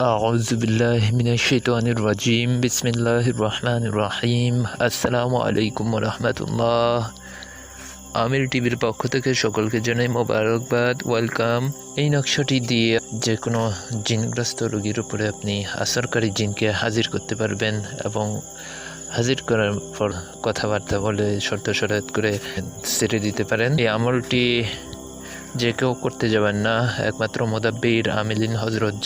أعوذ بالله من الشيطان الرجيم بسم الله الرحمن الرحيم আসসালামু আলাইকুম ওয়া রাহমাতুল্লাহ। আমির টিভির পক্ষ থেকে সকলকে জানাই মোবারকবাদ, ওয়েলকাম। এই নকশাটি দিয়ে যে কোনো জিনগ্রস্ত রোগীর উপরে আপনি আসরকারী জিনকে হাজির করতে পারবেন এবং হাজির করার পর কথাবার্তা বলে শর্ত শরাত করে ছেড়ে দিতে পারেন। এই আমলটি যে কেউ করতে যাবেন না, একমাত্র মোদাব্বির আমিলিন হজরত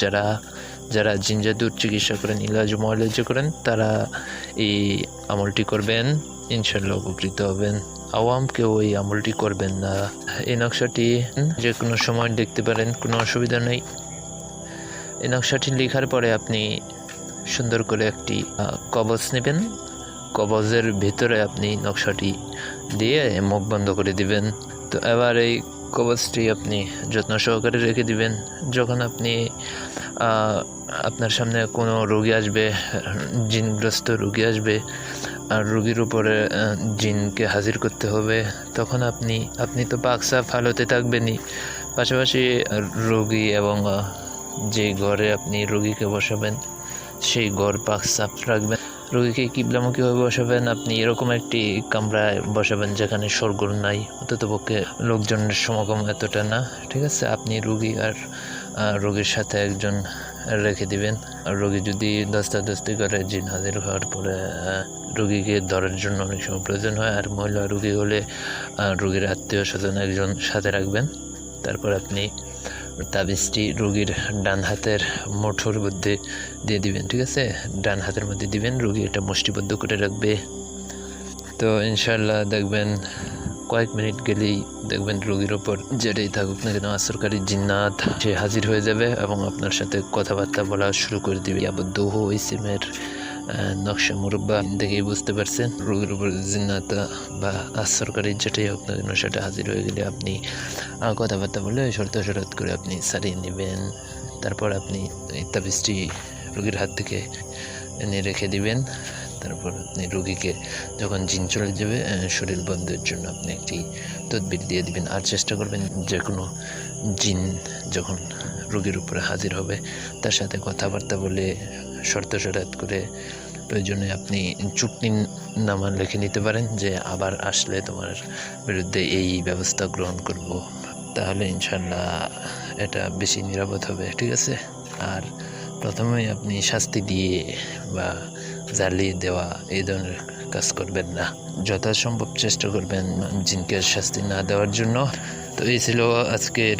যারা জিন জাদুর চিকিৎসা করেন, ইলাজ মুআলাজা করেন, তারা এই আমলটি করবেন, ইনশাআল্লাহ উপকৃত হবেন। আওয়াম কেউ এই আমলটি করবেন না। এই নকশাটি যে কোনো সময় দেখতে পারেন, কোনো অসুবিধা নেই। এই নকশাটি লেখার পরে আপনি সুন্দর করে একটি কবজ নেবেন। কবজের ভিতরে আপনি নকশাটি দিয়ে মুখ বন্ধ করে দিবেন। তো এবার এই কবজটি আপনি যত্ন সহকারে রেখে দিবেন। যখন আপনি আপনার সামনে কোনো রোগী আসবে, জিনগ্রস্ত রোগী আসবে আর রোগীর উপরে জিনকে হাজির করতে হবে, তখন আপনি তো পাক সাফ হালতে থাকবেনই, পাশাপাশি রোগী এবং যে ঘরে আপনি রোগীকে বসাবেন সেই ঘর পাক সাফ রাখবেন। রোগীকে কিবলামুখীভাবে বসাবেন। আপনি এরকম একটি কামরায় বসাবেন যেখানে শোরগোল নাই, অন্ততপক্ষে লোকজনের সমাগম এতটা না, ঠিক আছে। আপনি রোগী আর রোগীর সাথে একজন রেখে দিবেন। আর রোগী যদি দস্তাদস্তি করে, জিন হাজির হওয়ার পরে রোগীকে ধরার জন্য অনেক সময় প্রয়োজন হয়, আর মহিলা রোগী হলে রোগীর আত্মীয় স্বজন একজন সাথে রাখবেন। তারপর আপনি তাবিজটি রোগীর ডান হাতের মুঠোর মধ্যে দিয়ে দিবেন, ঠিক আছে। ডান হাতের মধ্যে দিবেন, রোগী এটা মুষ্টিবদ্ধ করে রাখবে। তো ইনশাআল্লাহ দেখবেন কয়েক মিনিট গেলেই দেখবেন রোগীর ওপর যেটাই থাকুক না কেন আসরকারী জিন্নাত সে হাজির হয়ে যাবে এবং আপনার সাথে কথাবার্তা বলা শুরু করে দিবে। আবদ্ধ ইসিমের নকশা মুরব্বা দেখেই বুঝতে পারছেন, রোগীর উপর জিন্নাত বা আসরকারী যেটাই হোক না কেন সেটা হাজির হয়ে গেলে আপনি কথাবার্তা বলে শর্ত শরত করে আপনি সারিয়ে নেবেন। তারপর আপনি এই তাবিজটি রোগীর হাত থেকে এনে রেখে দিবেন। তারপর আপনি রোগীকে যখন জিন চলে যাবে শরীর বন্ধের জন্য আপনি একটি তদবির দিয়ে দিবেন। আর চেষ্টা করবেন যে কোনো জিন যখন রোগীর উপরে হাজির হবে তার সাথে কথাবার্তা বলে শর্ত শরাত করে, প্রয়োজনে আপনি চুক্তি নামা লিখে নিতে পারেন যে আবার আসলে তোমার বিরুদ্ধে এই ব্যবস্থা গ্রহণ করব, তাহলে ইনশাল্লাহ এটা বেশি নিরাপদ হবে, ঠিক আছে। আর প্রথমেই আপনি শাস্তি দিয়ে বা জ্বালিয়ে দেওয়া এই ধরনের কাজ করবেন না, যথাসম্ভব চেষ্টা করবেন জিনকে শাস্তি না দেওয়ার জন্য। তো এই ছিল আজকের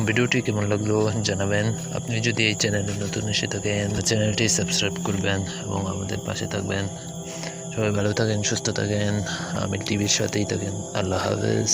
ভিডিওটি কেমন লাগলো জানাবেন। আপনি যদি এই চ্যানেলে নতুন এসে থাকেন চ্যানেলটি সাবস্ক্রাইব করবেন এবং আমাদের পাশে থাকবেন। সবাই ভালো থাকেন, সুস্থ থাকেন, আমির টিভির সাথেই থাকেন। আল্লাহ হাফেজ।